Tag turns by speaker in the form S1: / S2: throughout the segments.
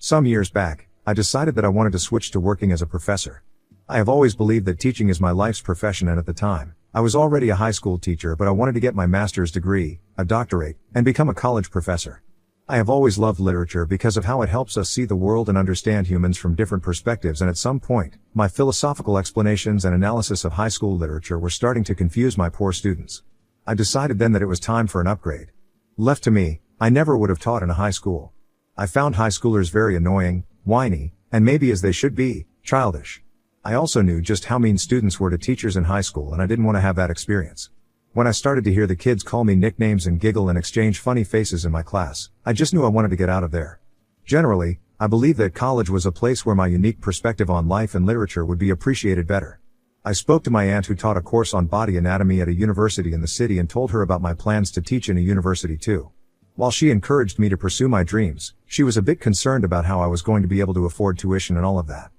S1: Some years back, I decided that I wanted to switch to working as a professor. I have always believed that teaching is my life's profession, and at the time, I was already a high school teacher, but I wanted to get my master's degree, a doctorate, and become a college professor. I have always loved literature because of how it helps us see the world and understand humans from different perspectives, and at some point, my philosophical explanations and analysis of high school literature were starting to confuse my poor students. I decided then that it was time for an upgrade. Left to me, I never would have taught in a high school. I found high schoolers very annoying, whiny, and maybe as they should be, childish. I also knew just how mean students were to teachers in high school, and I didn't want to have that experience. When I started to hear the kids call me nicknames and giggle and exchange funny faces in my class, I just knew I wanted to get out of there. Generally, I believed that college was a place where my unique perspective on life and literature would be appreciated better. I spoke to my aunt, who taught a course on body anatomy at a university in the city, and told her about my plans to teach in a university too. While she encouraged me to pursue my dreams, she was a bit concerned about how I was going to be able to afford tuition and all of that.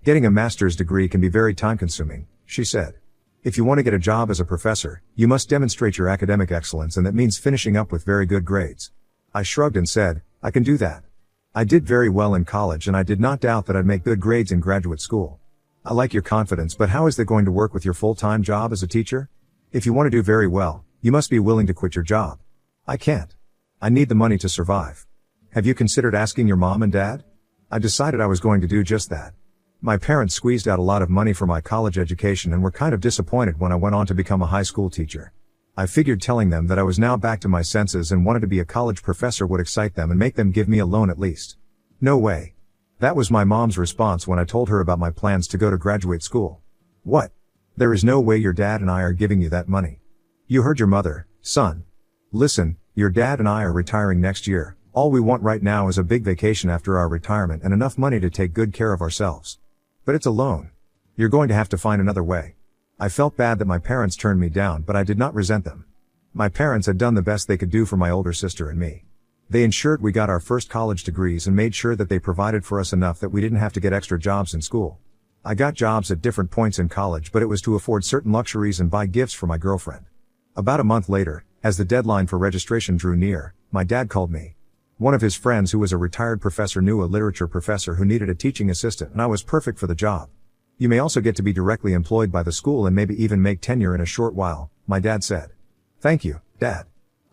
S1: Getting a master's degree can be very time-consuming, she said. If you want to get a job as a professor, you must demonstrate your academic excellence, and that means finishing up with very good grades. I shrugged and said, I can do that. I did very well in college, and I did not doubt that I'd make good grades in graduate school. I like your confidence, but how is that going to work with your full-time job as a teacher? If you want to do very well, you must be willing to quit your job. I can't. I need the money to survive. Have you considered asking your mom and dad? I decided I was going to do just that. My parents squeezed out a lot of money for my college education and were kind of disappointed when I went on to become a high school teacher. I figured telling them that I was now back to my senses and wanted to be a college professor would excite them and make them give me a loan at least. No way. That was my mom's response when I told her about my plans to go to graduate school. What? There is no way your dad and I are giving you that money. You heard your mother, son. Listen, your dad and I are retiring next year. All we want right now is a big vacation after our retirement and enough money to take good care of ourselves. But it's a loan. You're going to have to find another way. I felt bad that my parents turned me down, but I did not resent them. My parents had done the best they could do for my older sister and me. They ensured we got our first college degrees and made sure that they provided for us enough that we didn't have to get extra jobs in school. I got jobs at different points in college, but it was to afford certain luxuries and buy gifts for my girlfriend. About a month later, as the deadline for registration drew near, my dad called me. One of his friends who was a retired professor knew a literature professor who needed a teaching assistant, and I was perfect for the job. You may also get to be directly employed by the school and maybe even make tenure in a short while, my dad said. Thank you, Dad.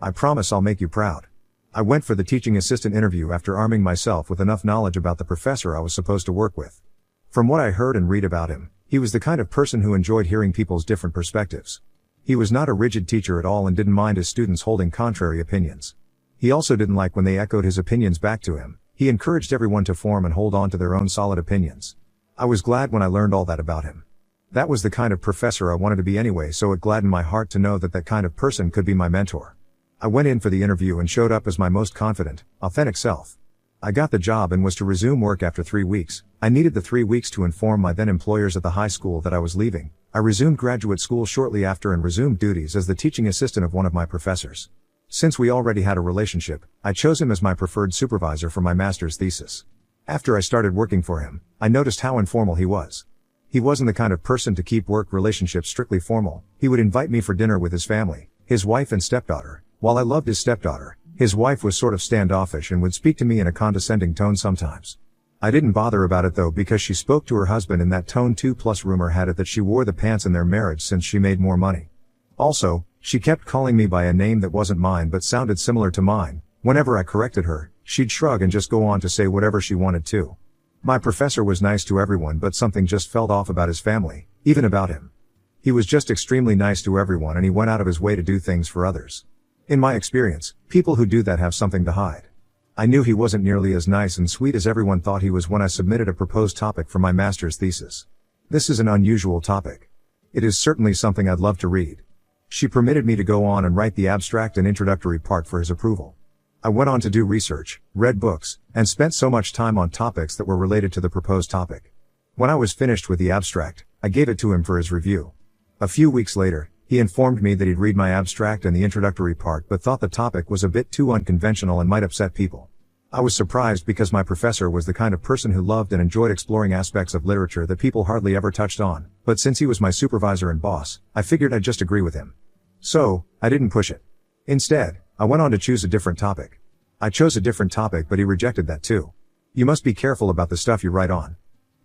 S1: I promise I'll make you proud. I went for the teaching assistant interview after arming myself with enough knowledge about the professor I was supposed to work with. From what I heard and read about him, he was the kind of person who enjoyed hearing people's different perspectives. He was not a rigid teacher at all and didn't mind his students holding contrary opinions. He also didn't like when they echoed his opinions back to him. He encouraged everyone to form and hold on to their own solid opinions. I was glad when I learned all that about him. That was the kind of professor I wanted to be anyway, so it gladdened my heart to know that that kind of person could be my mentor. I went in for the interview and showed up as my most confident, authentic self. I got the job and was to resume work after 3 weeks. I needed the 3 weeks to inform my then employers at the high school that I was leaving. I resumed graduate school shortly after and resumed duties as the teaching assistant of one of my professors. Since we already had a relationship, I chose him as my preferred supervisor for my master's thesis. After I started working for him, I noticed how informal he was. He wasn't the kind of person to keep work relationships strictly formal. He would invite me for dinner with his family, his wife and stepdaughter. While I loved his stepdaughter, his wife was sort of standoffish and would speak to me in a condescending tone sometimes. I didn't bother about it though, because she spoke to her husband in that tone too, plus rumor had it that she wore the pants in their marriage since she made more money. Also, she kept calling me by a name that wasn't mine but sounded similar to mine. Whenever I corrected her, she'd shrug and just go on to say whatever she wanted to. My professor was nice to everyone, but something just felt off about his family, even about him. He was just extremely nice to everyone, and he went out of his way to do things for others. In my experience, people who do that have something to hide. I knew he wasn't nearly as nice and sweet as everyone thought he was when I submitted a proposed topic for my master's thesis. This is an unusual topic. It is certainly something I'd love to read. She permitted me to go on and write the abstract and introductory part for his approval. I went on to do research, read books, and spent so much time on topics that were related to the proposed topic. When I was finished with the abstract, I gave it to him for his review. A few weeks later, he informed me that he'd read my abstract and the introductory part but thought the topic was a bit too unconventional and might upset people. I was surprised because my professor was the kind of person who loved and enjoyed exploring aspects of literature that people hardly ever touched on, but since he was my supervisor and boss, I figured I'd just agree with him. So, I didn't push it. Instead, I went on to choose a different topic. I chose a different topic, but he rejected that too. You must be careful about the stuff you write on.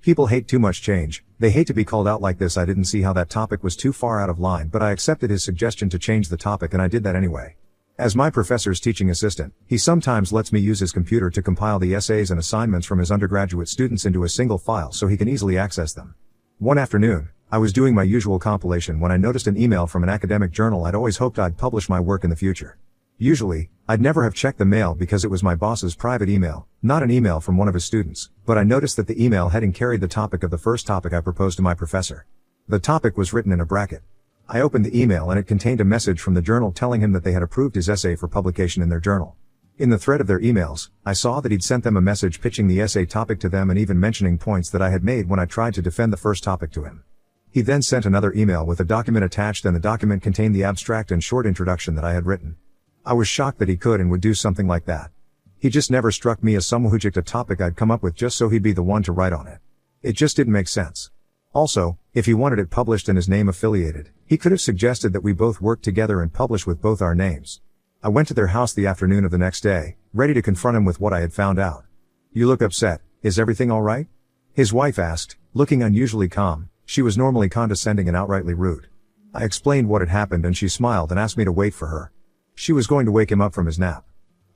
S1: People hate too much change, they hate to be called out like this. I didn't see how that topic was too far out of line, but I accepted his suggestion to change the topic and I did that anyway. As my professor's teaching assistant, he sometimes lets me use his computer to compile the essays and assignments from his undergraduate students into a single file so he can easily access them. One afternoon, I was doing my usual compilation when I noticed an email from an academic journal I'd always hoped I'd publish my work in the future. Usually, I'd never have checked the mail because it was my boss's private email, not an email from one of his students, but I noticed that the email heading carried the topic of the first topic I proposed to my professor. The topic was written in a bracket. I opened the email and it contained a message from the journal telling him that they had approved his essay for publication in their journal. In the thread of their emails, I saw that he'd sent them a message pitching the essay topic to them and even mentioning points that I had made when I tried to defend the first topic to him. He then sent another email with a document attached and the document contained the abstract and short introduction that I had written. I was shocked that he could and would do something like that. He just never struck me as someone who picked a topic I'd come up with just so he'd be the one to write on it. It just didn't make sense. Also, if he wanted it published and his name affiliated, he could have suggested that we both work together and publish with both our names. I went to their house the afternoon of the next day, ready to confront him with what I had found out. "You look upset, is everything all right?" His wife asked, looking unusually calm. She was normally condescending and outrightly rude. I explained what had happened and she smiled and asked me to wait for her. She was going to wake him up from his nap.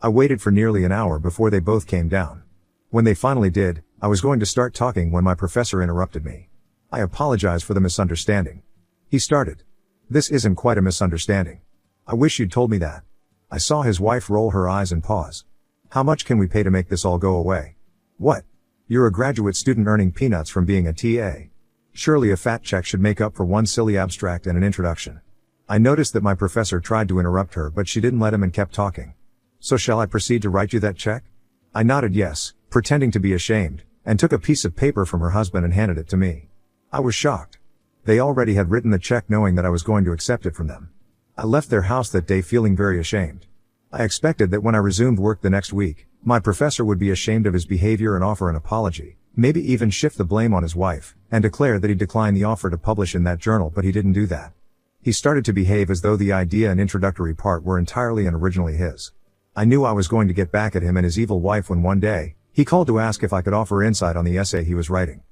S1: I waited for nearly an hour before they both came down. When they finally did, I was going to start talking when my professor interrupted me. "I apologize for the misunderstanding." He started. "This isn't quite a misunderstanding. I wish you'd told me that." I saw his wife roll her eyes and pause. "How much can we pay to make this all go away?" "What? You're a graduate student earning peanuts from being a TA. Surely a fat check should make up for one silly abstract and an introduction." I noticed that my professor tried to interrupt her but she didn't let him and kept talking. "So shall I proceed to write you that check?" I nodded yes, pretending to be ashamed, and took a piece of paper from her husband and handed it to me. I was shocked. They already had written the check knowing that I was going to accept it from them. I left their house that day feeling very ashamed. I expected that when I resumed work the next week, my professor would be ashamed of his behavior and offer an apology, maybe even shift the blame on his wife, and declare that he declined the offer to publish in that journal, but he didn't do that. He started to behave as though the idea and introductory part were entirely and originally his. I knew I was going to get back at him and his evil wife when one day, he called to ask if I could offer insight on the essay he was writing.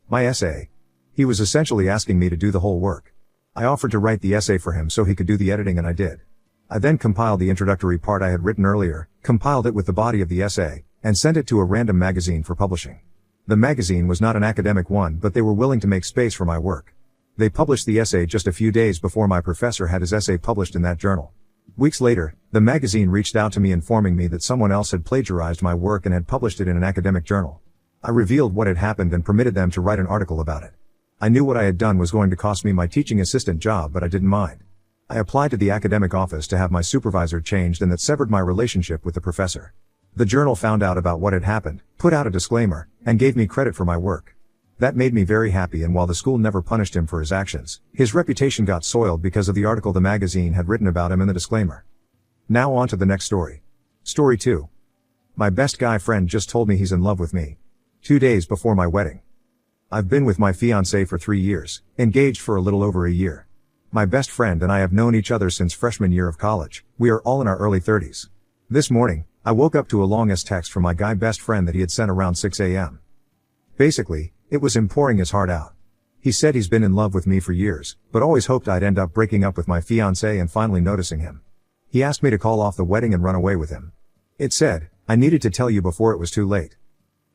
S1: My essay? He was essentially asking me to do the whole work. I offered to write the essay for him so he could do the editing and I did. I then compiled the introductory part I had written earlier, compiled it with the body of the essay, and sent it to a random magazine for publishing. The magazine was not an academic one but they were willing to make space for my work. They published the essay just a few days before my professor had his essay published in that journal. Weeks later, the magazine reached out to me informing me that someone else had plagiarized my work and had published it in an academic journal. I revealed what had happened and permitted them to write an article about it. I knew what I had done was going to cost me my teaching assistant job but I didn't mind. I applied to the academic office to have my supervisor changed and that severed my relationship with the professor. The journal found out about what had happened, put out a disclaimer, and gave me credit for my work. That made me very happy and while the school never punished him for his actions, his reputation got soiled because of the article the magazine had written about him in the disclaimer. Now on to the next story. Story 2. My best guy friend just told me he's in love with me. 2 days before my wedding. I've been with my fiancée for 3 years, engaged for a little over a year. My best friend and I have known each other since freshman year of college. We are all in our early 30s. This morning, I woke up to a long-ass text from my guy best friend that he had sent around 6 a.m. Basically, it was him pouring his heart out. He said he's been in love with me for years, but always hoped I'd end up breaking up with my fiancée and finally noticing him. He asked me to call off the wedding and run away with him. It said, "I needed to tell you before it was too late."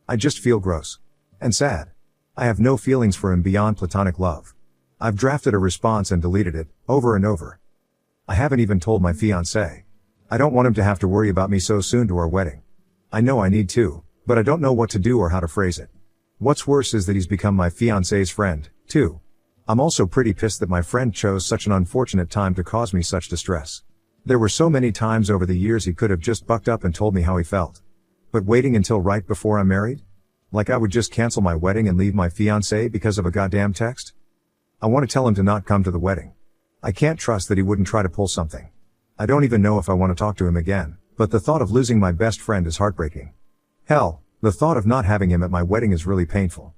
S1: I just feel gross. And sad. I have no feelings for him beyond platonic love. I've drafted a response and deleted it, over and over. I haven't even told my fiancé. I don't want him to have to worry about me so soon to our wedding. I know I need to, but I don't know what to do or how to phrase it. What's worse is that he's become my fiancé's friend, too. I'm also pretty pissed that my friend chose such an unfortunate time to cause me such distress. There were so many times over the years he could have just bucked up and told me how he felt. But waiting until right before I'm married? Like I would just cancel my wedding and leave my fiancé because of a goddamn text? I want to tell him to not come to the wedding. I can't trust that he wouldn't try to pull something. I don't even know if I want to talk to him again, but the thought of losing my best friend is heartbreaking. Hell, the thought of not having him at my wedding is really painful.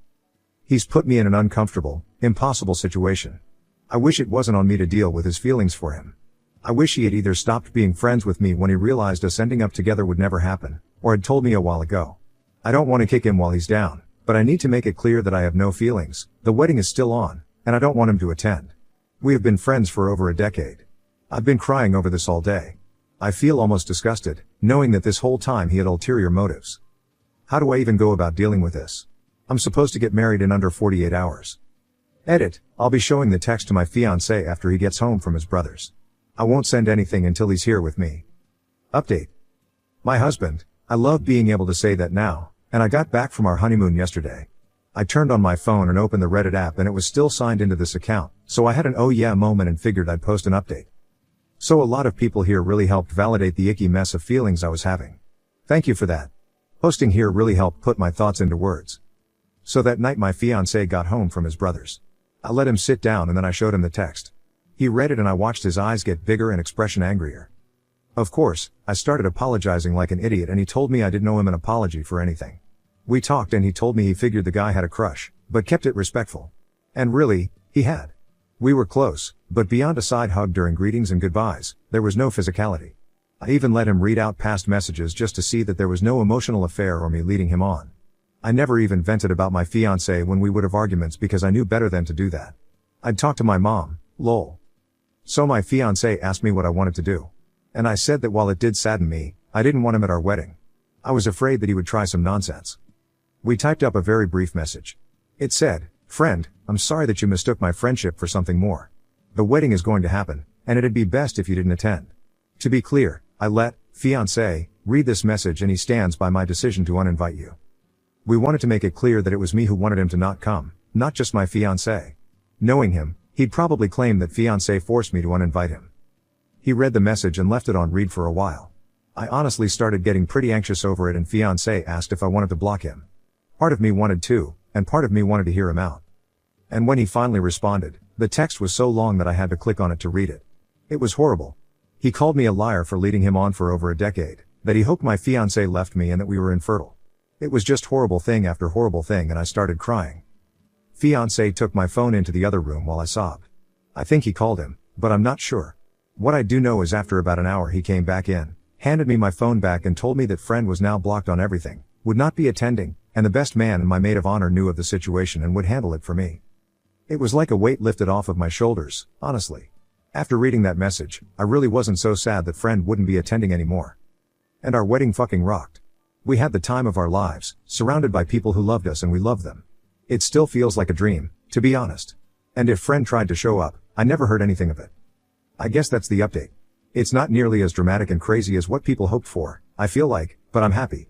S1: He's put me in an uncomfortable, impossible situation. I wish it wasn't on me to deal with his feelings for him. I wish he had either stopped being friends with me when he realized us ending up together would never happen, or had told me a while ago. I don't want to kick him while he's down, but I need to make it clear that I have no feelings. The wedding is still on, and I don't want him to attend. We have been friends for over a decade. I've been crying over this all day. I feel almost disgusted, knowing that this whole time he had ulterior motives. How do I even go about dealing with this? I'm supposed to get married in under 48 hours. Edit, I'll be showing the text to my fiancé after he gets home from his brother's. I won't send anything until he's here with me. Update. My husband, I love being able to say that now, and I got back from our honeymoon yesterday. I turned on my phone and opened the Reddit app and it was still signed into this account, so I had an oh yeah moment and figured I'd post an update. So a lot of people here really helped validate the icky mess of feelings I was having. Thank you for that. Posting here really helped put my thoughts into words. So that night my fiancé got home from his brother's. I let him sit down and then I showed him the text. He read it and I watched his eyes get bigger and expression angrier. Of course, I started apologizing like an idiot and he told me I didn't owe him an apology for anything. We talked and he told me he figured the guy had a crush, but kept it respectful. And really, he had. We were close, but beyond a side hug during greetings and goodbyes, there was no physicality. I even let him read out past messages just to see that there was no emotional affair or me leading him on. I never even vented about my fiancé when we would have arguments because I knew better than to do that. I'd talk to my mom, lol. So my fiancé asked me what I wanted to do. And I said that while it did sadden me, I didn't want him at our wedding. I was afraid that he would try some nonsense. We typed up a very brief message. It said, "Friend, I'm sorry that you mistook my friendship for something more. The wedding is going to happen, and it'd be best if you didn't attend." To be clear, I let fiancé read this message and he stands by my decision to uninvite you. We wanted to make it clear that it was me who wanted him to not come, not just my fiancé. Knowing him, he'd probably claim that fiancé forced me to uninvite him. He read the message and left it on read for a while. I honestly started getting pretty anxious over it and fiancé asked if I wanted to block him. Part of me wanted to, and part of me wanted to hear him out. And when he finally responded, the text was so long that I had to click on it to read it. It was horrible. He called me a liar for leading him on for over a decade, that he hoped my fiancé left me and that we were infertile. It was just horrible thing after horrible thing and I started crying. Fiancé took my phone into the other room while I sobbed. I think he called him, but I'm not sure. What I do know is after about an hour he came back in, handed me my phone back and told me that friend was now blocked on everything, would not be attending, and the best man and my maid of honor knew of the situation and would handle it for me. It was like a weight lifted off of my shoulders, honestly. After reading that message, I really wasn't so sad that friend wouldn't be attending anymore. And our wedding fucking rocked. We had the time of our lives, surrounded by people who loved us and we loved them. It still feels like a dream, to be honest. And if friend tried to show up, I never heard anything of it. I guess that's the update. It's not nearly as dramatic and crazy as what people hoped for, I feel like, but I'm happy.